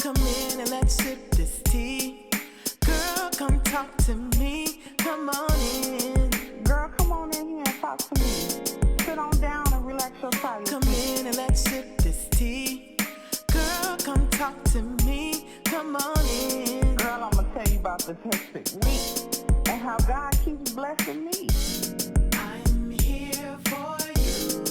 Come in and let's sip this tea. Girl, come talk to me. Come on in. Girl, come on in here and talk to me. Sit on down and relax your body. Come in and let's sip this tea. Girl, come talk to me. Come on in. Girl, I'm gonna tell you about this hectic week and how God keeps blessing me. I'm here for you.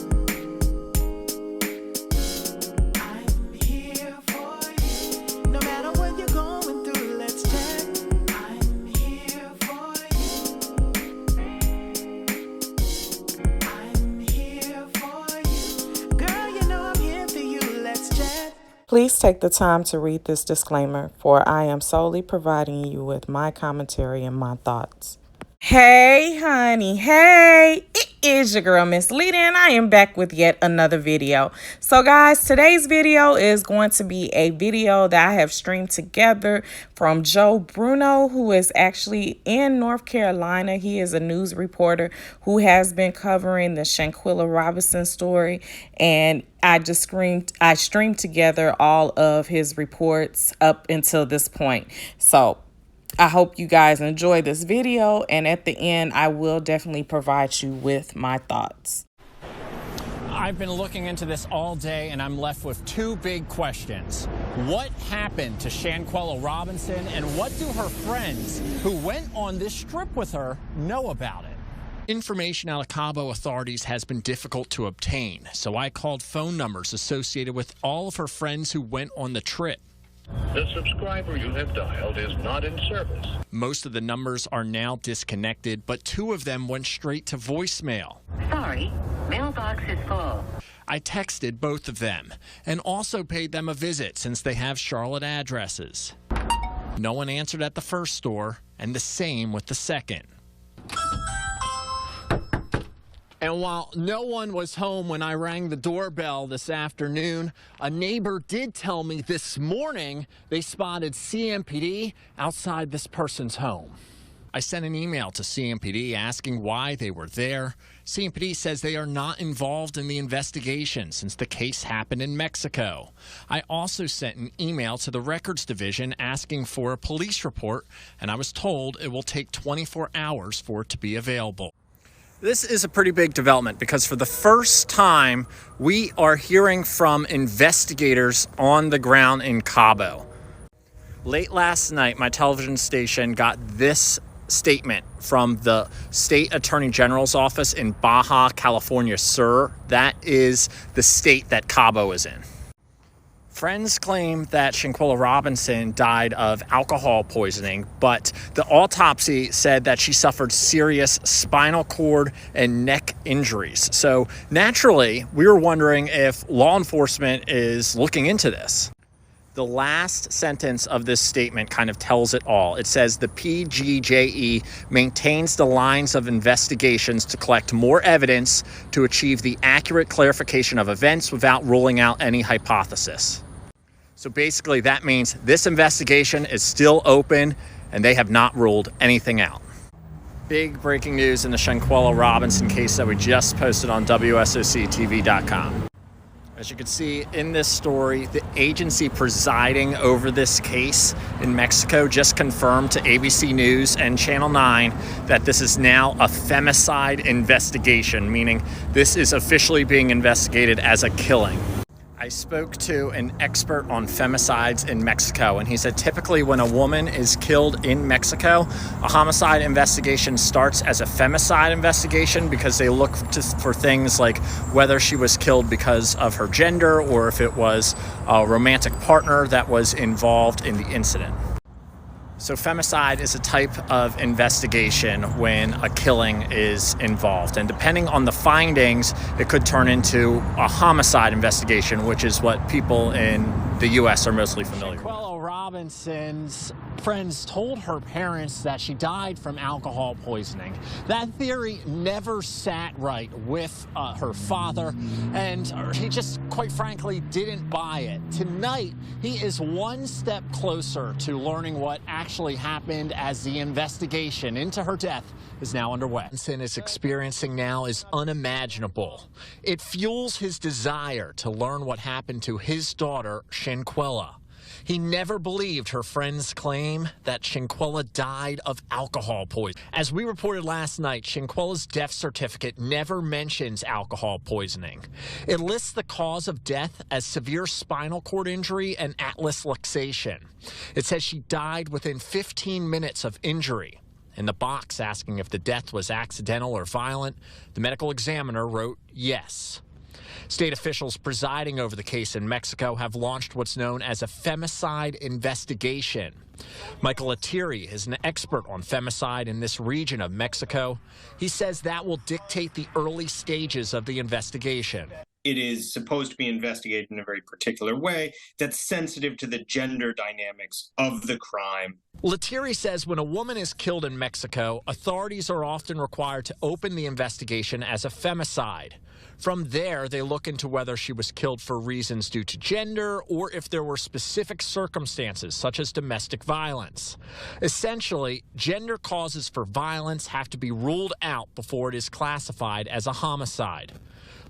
I'm here for you. No matter what you're going through, let's chat. I'm here for you. I'm here for you. Girl, you know I'm here for you. Let's chat. Please take the time to read this disclaimer, for I am solely providing you with my commentary and my thoughts. Hey, honey. Hey, it is your girl, Miss Leda, and I am back with yet another video. So, guys, today's video is going to be a video that I have streamed together from Bruno, who is actually in North Carolina. He is a news reporter who has been covering the Shanquella Robinson story, and I streamed together all of his reports up until this point. So I hope you guys enjoy this video, and at the end, I will definitely provide you with my thoughts. I've been looking into this all day, and I'm left with two big questions. What happened to Shanquella Robinson, and what do her friends who went on this trip with her know about it? Information out of Cabo authorities has been difficult to obtain, so I called phone numbers associated with all of her friends who went on the trip. The subscriber you have dialed is not in service. Most of the numbers are now disconnected, but two of them went straight to voicemail. Sorry, mailbox is full. I texted both of them and also paid them a visit since they have Charlotte addresses. No one answered at the first store, and the same with the second. And while no one was home when I rang the doorbell this afternoon, a neighbor did tell me this morning they spotted CMPD outside this person's home. I sent an email to CMPD asking why they were there. CMPD says they are not involved in the investigation since the case happened in Mexico. I also sent an email to the Records Division asking for a police report, and I was told it will take 24 hours for it to be available. This is a pretty big development because for the first time, we are hearing from investigators on the ground in Cabo. Late last night, my television station got this statement from the State Attorney General's office in Baja California Sur. That is the state that Cabo is in. Friends claim that Shanquella Robinson died of alcohol poisoning, but the autopsy said that she suffered serious spinal cord and neck injuries. So naturally, we were wondering if law enforcement is looking into this. The last sentence of this statement kind of tells it all. It says the PGJE maintains the lines of investigations to collect more evidence to achieve the accurate clarification of events without ruling out any hypothesis. So basically that means this investigation is still open and they have not ruled anything out. Big breaking news in the Shanquella Robinson case that we just posted on WSOCTV.com. As you can see in this story, the agency presiding over this case in Mexico just confirmed to ABC News and Channel 9 that this is now a femicide investigation, meaning this is officially being investigated as a killing. I spoke to an expert on femicides in Mexico, and he said typically when a woman is killed in Mexico, a homicide investigation starts as a femicide investigation because they look for things like whether she was killed because of her gender or if it was a romantic partner that was involved in the incident. So femicide is a type of investigation when a killing is involved. And depending on the findings, it could turn into a homicide investigation, which is what people in the U.S. are mostly familiar with. Shanquella Robinson's friends told her parents that she died from alcohol poisoning. That theory never sat right with her father, and he just, quite frankly, didn't buy it. Tonight, he is one step closer to learning what actually happened as the investigation into her death is now underway. Robinson is experiencing now is unimaginable. It fuels his desire to learn what happened to his daughter, Shanquella. He never believed her friend's claim that Shanquella died of alcohol poisoning. As we reported last night, Shanquella's death certificate never mentions alcohol poisoning. It lists the cause of death as severe spinal cord injury and atlas luxation. It says she died within 15 minutes of injury. In the box asking if the death was accidental or violent, the medical examiner wrote yes. State officials presiding over the case in Mexico have launched what's known as a femicide investigation. Michael Attiri is an expert on femicide in this region of Mexico. He says that will dictate the early stages of the investigation. It is supposed to be investigated in a very particular way that's sensitive to the gender dynamics of the crime. Attiri says when a woman is killed in Mexico, authorities are often required to open the investigation as a femicide. From there, they look into whether she was killed for reasons due to gender or if there were specific circumstances, such as domestic violence. Essentially, gender causes for violence have to be ruled out before it is classified as a homicide.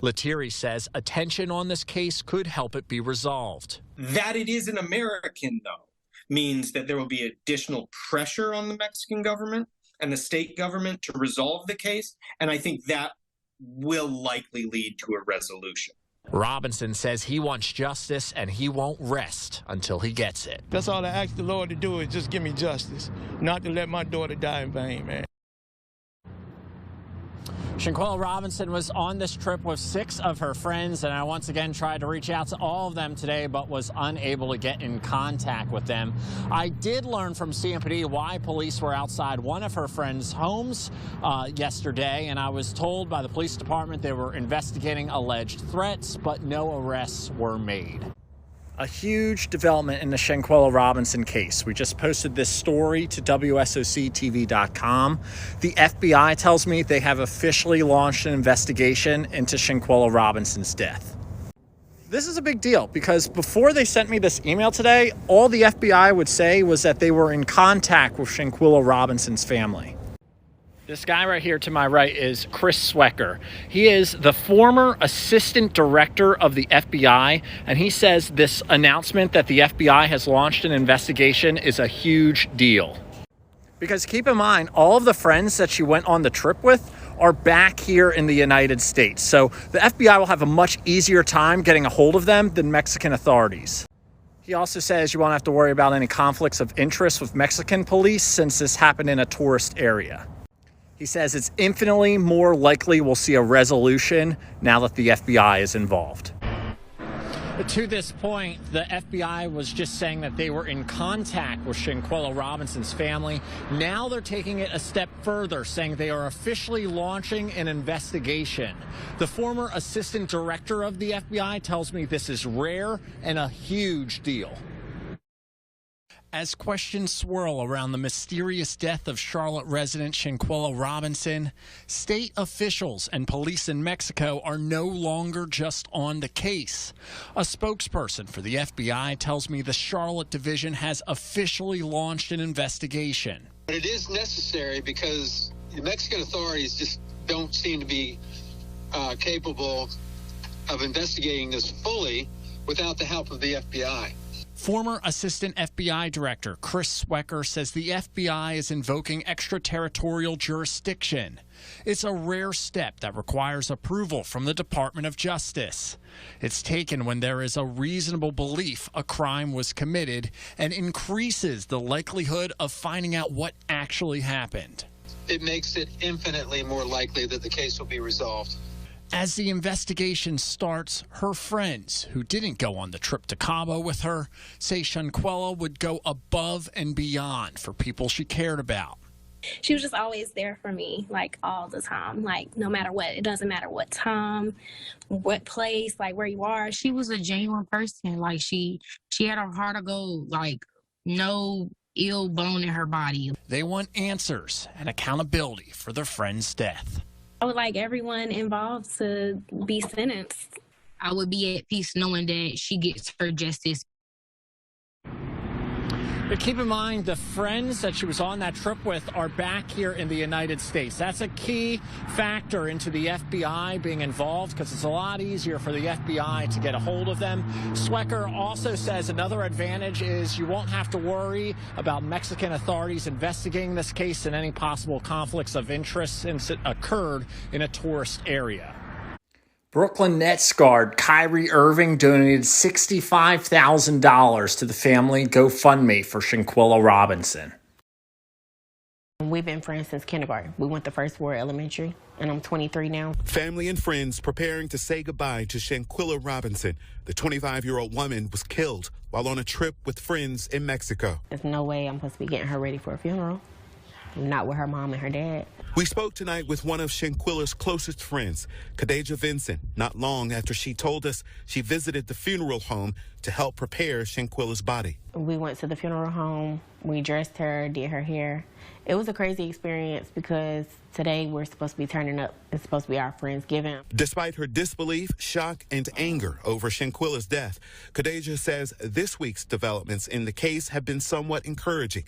Attiri says attention on this case could help it be resolved. That it is an American, though, means that there will be additional pressure on the Mexican government and the state government to resolve the case, and I think that will likely lead to a resolution. Robinson says he wants justice and he won't rest until he gets it. That's all I ask the Lord to do is just give me justice, not to let my daughter die in vain, man. Shanquella Robinson was on this trip with 6 of her friends, and I once again tried to reach out to all of them today, but was unable to get in contact with them. I did learn from CMPD why police were outside one of her friends' homes yesterday, and I was told by the police department they were investigating alleged threats, but no arrests were made. A huge development in the Shanquella Robinson case. We just posted this story to WSOCTV.com. The FBI tells me they have officially launched an investigation into Shanquella Robinson's death. This is a big deal because before they sent me this email today, all the FBI would say was that they were in contact with Shanquella Robinson's family. This guy right here to my right is Chris Swecker. He is the former assistant director of the FBI, and he says this announcement that the FBI has launched an investigation is a huge deal. Because keep in mind, all of the friends that she went on the trip with are back here in the United States. So the FBI will have a much easier time getting a hold of them than Mexican authorities. He also says you won't have to worry about any conflicts of interest with Mexican police since this happened in a tourist area. He says it's infinitely more likely we'll see a resolution now that the FBI is involved. To this point, the FBI was just saying that they were in contact with Shanquella Robinson's family. Now they're taking it a step further, saying they are officially launching an investigation. The former assistant director of the FBI tells me this is rare and a huge deal. As questions swirl around the mysterious death of Charlotte resident Shanquella Robinson, state officials and police in Mexico are no longer just on the case. A spokesperson for the FBI tells me the Charlotte division has officially launched an investigation. But it is necessary because the Mexican authorities just don't seem to be capable of investigating this fully without the help of the FBI. Former Assistant FBI Director Chris Swecker says the FBI is invoking extraterritorial jurisdiction. It's a rare step that requires approval from the Department of Justice. It's taken when there is a reasonable belief a crime was committed and increases the likelihood of finding out what actually happened. It makes it infinitely more likely that the case will be resolved. As the investigation starts, her friends, who didn't go on the trip to Cabo with her, say Shanquella would go above and beyond for people she cared about. She was just always there for me, like all the time, like no matter what. It doesn't matter what time, what place, like where you are. She was a genuine person. Like she had her heart of gold, like no ill bone in her body. They want answers and accountability for their friend's death. I would like everyone involved to be sentenced. I would be at peace knowing that she gets her justice. But keep in mind, the friends that she was on that trip with are back here in the United States. That's a key factor into the FBI being involved, because it's a lot easier for the FBI to get a hold of them. Swecker also says another advantage is you won't have to worry about Mexican authorities investigating this case and any possible conflicts of interest since it occurred in a tourist area. Brooklyn Nets guard Kyrie Irving donated $65,000 to the family GoFundMe for Shanquella Robinson. We've been friends since kindergarten. We went to First Ward Elementary, and I'm 23 now. Family and friends preparing to say goodbye to Shanquella Robinson. The 25-year-old woman was killed while on a trip with friends in Mexico. There's no way I'm supposed to be getting her ready for a funeral. I'm not with her mom and her dad. We spoke tonight with one of Shanquella's closest friends, Khadijah Vincent, not long after she told us she visited the funeral home to help prepare Shanquella's body. We went to the funeral home. We dressed her, did her hair. It was a crazy experience because today we're supposed to be turning up. It's supposed to be our Friendsgiving. Despite her disbelief, shock, and anger over Shanquella's death, Khadijah says this week's developments in the case have been somewhat encouraging.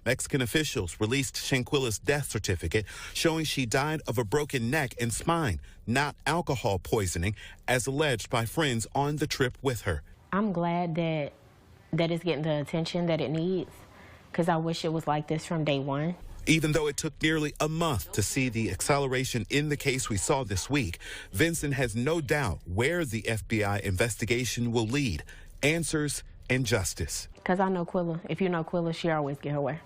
Mexican officials released Shanquella's death certificate showing she died of a broken neck and spine, not alcohol poisoning, as alleged by friends on the trip with her. I'm glad that it's getting the attention that it needs, because I wish it was like this from day one. Even though it took nearly a month to see the acceleration in the case we saw this week, Vincent has no doubt where the FBI investigation will lead: answers and justice. Because I know Quilla. If you know Quilla, she always get her way.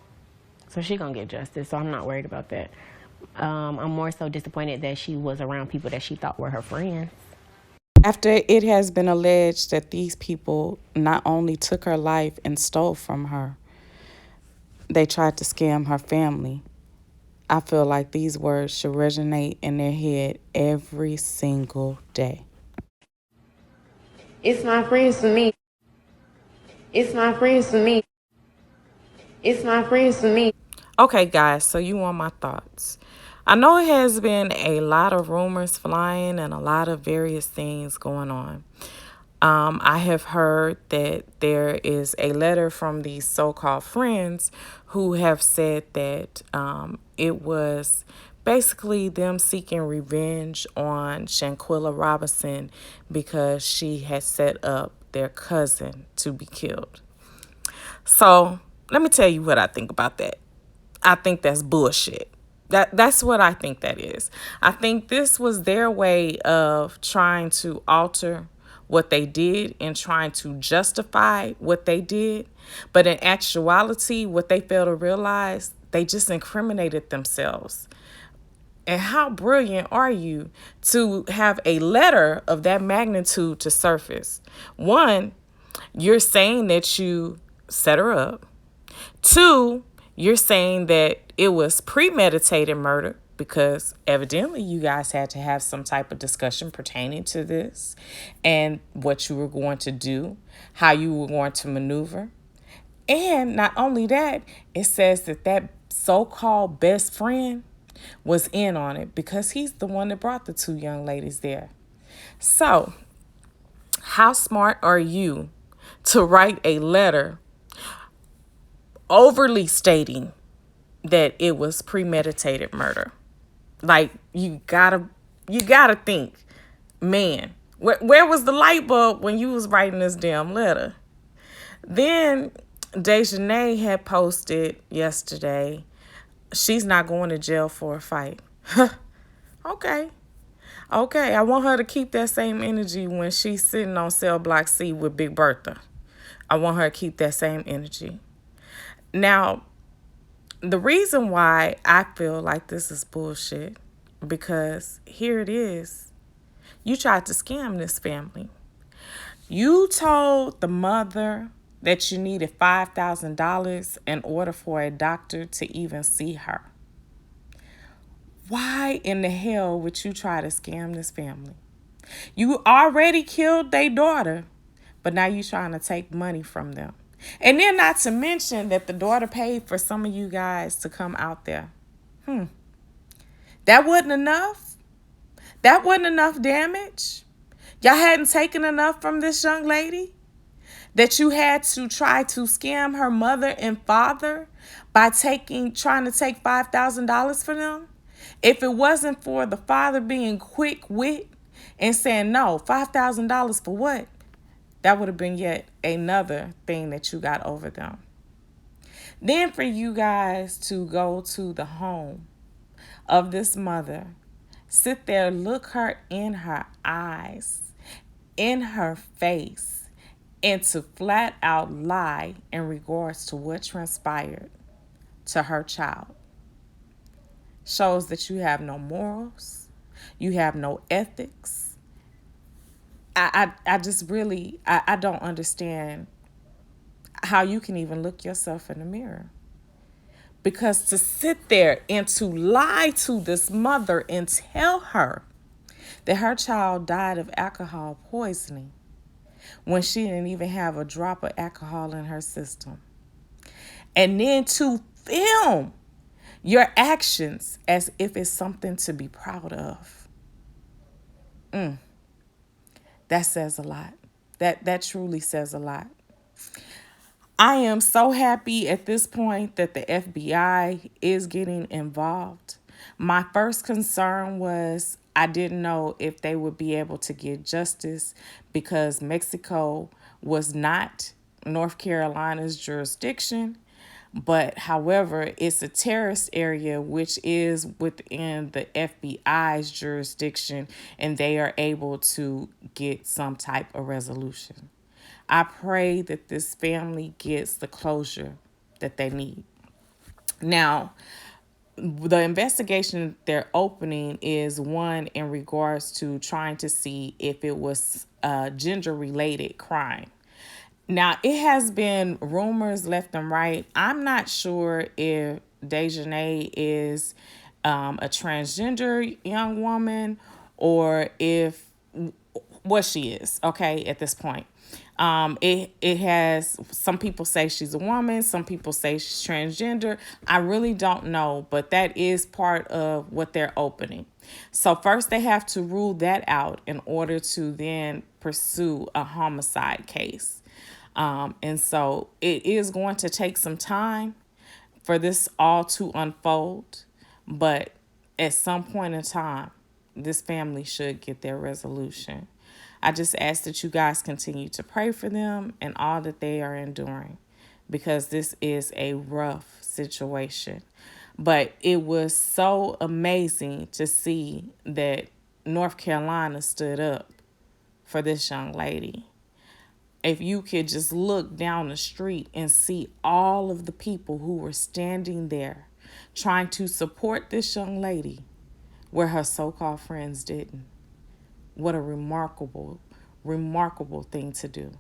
So she gonna get justice, so I'm not worried about that. I'm more so disappointed that she was around people that she thought were her friends. After it has been alleged that these people not only took her life and stole from her, they tried to scam her family. I feel like these words should resonate in their head every single day. It's my friends for me. It's my friends for me. It's my friends for me. Okay, guys, so you want my thoughts. I know it has been a lot of rumors flying and a lot of various things going on. I have heard that there is a letter from these so-called friends who have said that it was basically them seeking revenge on Shanquella Robinson because she had set up their cousin to be killed. So let me tell you what I think about that. I think that's bullshit. That's what I think that is. I think this was their way of trying to alter what they did and trying to justify what they did. But in actuality, what they failed to realize, they just incriminated themselves. And how brilliant are you to have a letter of that magnitude to surface? One, you're saying that you set her up. Two, you're saying that it was premeditated murder because evidently you guys had to have some type of discussion pertaining to this and what you were going to do, how you were going to maneuver. And not only that, it says that that so-called best friend was in on it because he's the one that brought the two young ladies there. So, how smart are you to write a letter overly stating that it was premeditated murder? Like, you gotta think, man, where was the light bulb when you was writing this damn letter? Then Dejanay had posted yesterday, she's not going to jail for a fight. Okay, I want her to keep that same energy when she's sitting on cell block C with Big Bertha. I want her to keep that same energy. Now, the reason why I feel like this is bullshit, because here it is. You tried to scam this family. You told the mother that you needed $5,000 in order for a doctor to even see her. Why in the hell would you try to scam this family? You already killed their daughter, but now you're trying to take money from them. And then not to mention that the daughter paid for some of you guys to come out there. That wasn't enough? That wasn't enough damage? Y'all hadn't taken enough from this young lady? That you had to try to scam her mother and father by trying to take $5,000 for them? If it wasn't for the father being quick wit and saying, no, $5,000 for what? That would have been yet another thing that you got over them. Then for you guys to go to the home of this mother, sit there, look her in her eyes, in her face, and to flat out lie in regards to what transpired to her child, shows that you have no morals, you have no ethics. I just really, I don't understand how you can even look yourself in the mirror. Because to sit there and to lie to this mother and tell her that her child died of alcohol poisoning when she didn't even have a drop of alcohol in her system. And then to film your actions as if it's something to be proud of. That says a lot. That truly says a lot. I am so happy at this point that the FBI is getting involved. My first concern was I didn't know if they would be able to get justice because Mexico was not North Carolina's jurisdiction. But however, it's a terrorist area which is within the FBI's jurisdiction, and they are able to get some type of resolution. I pray that this family gets the closure that they need. Now, the investigation they're opening is one in regards to trying to see if it was a gender-related crime. Now, it has been rumors left and right. I'm not sure if Dejanay is a transgender young woman or if what she is, okay, at this point. It has, some people say she's a woman, some people say she's transgender. I really don't know, but that is part of what they're opening. So first they have to rule that out in order to then pursue a homicide case. And so it is going to take some time for this all to unfold, but at some point in time, this family should get their resolution. I just ask that you guys continue to pray for them and all that they are enduring, because this is a rough situation. But it was so amazing to see that North Carolina stood up for this young lady. If you could just look down the street and see all of the people who were standing there trying to support this young lady where her so-called friends didn't. What a remarkable, remarkable thing to do.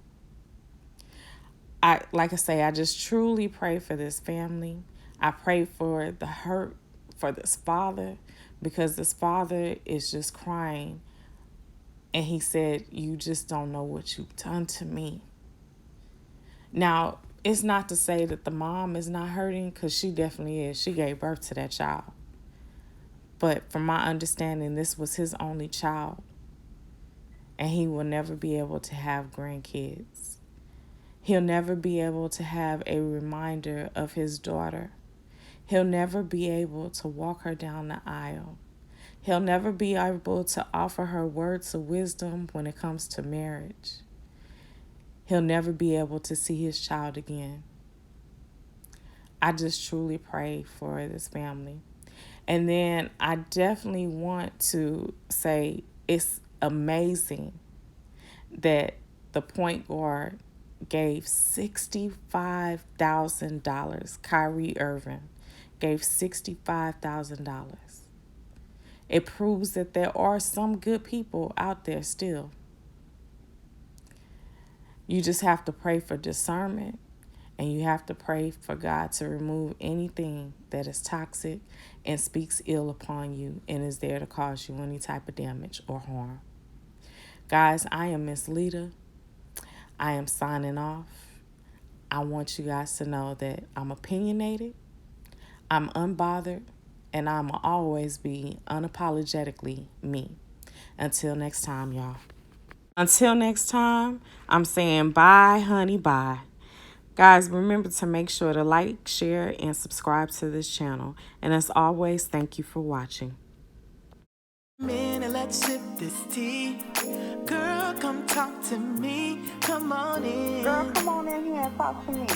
Like I say, I just truly pray for this family. I pray for the hurt for this father, because this father is just crying. And he said, you just don't know what you've done to me. Now, it's not to say that the mom is not hurting, because she definitely is. She gave birth to that child. But from my understanding, this was his only child. And he will never be able to have grandkids. He'll never be able to have a reminder of his daughter. He'll never be able to walk her down the aisle. He'll never be able to offer her words of wisdom when it comes to marriage. He'll never be able to see his child again. I just truly pray for this family. And then I definitely want to say it's amazing that the point guard gave $65,000. Kyrie Irving gave $65,000. It proves that there are some good people out there still. You just have to pray for discernment, and you have to pray for God to remove anything that is toxic and speaks ill upon you and is there to cause you any type of damage or harm. Guys, I am Miss Leda. I am signing off. I want you guys to know that I'm opinionated, I'm unbothered, and I'm always be unapologetically me. Until next time, y'all. Until next time, I'm saying bye, honey, bye. Guys, remember to make sure to like, share, and subscribe to this channel. And as always, thank you for watching. Come in and let's sip this tea. Girl, come talk to me. Come on in. Girl, come on in here and talk to me.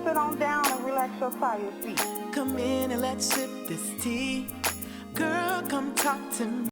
Sit on down and relax your tired feet. Come in and let's sip this tea. Girl, come talk to me.